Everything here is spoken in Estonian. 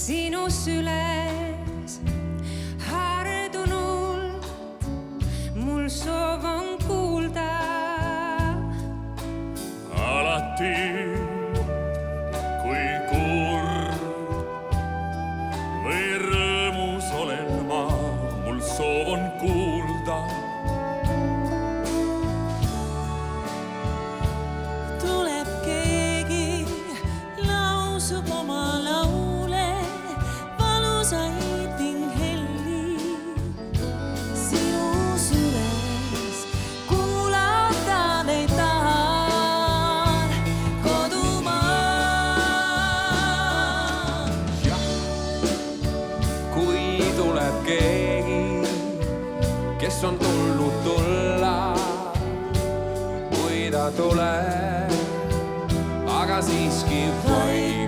sinu süles hardunult mul soov on kuulda. Alati kui kurb või rõõmus olen ma, mul soov on kuulda. Tuleb keegi, lausub oma laule, valusaid hinghelli. Sinu süles kuulata neid tahan kodumaal. Kui tuleb keegi, kes on tulnud tulla, kui ta tuleb, aga siiski vaid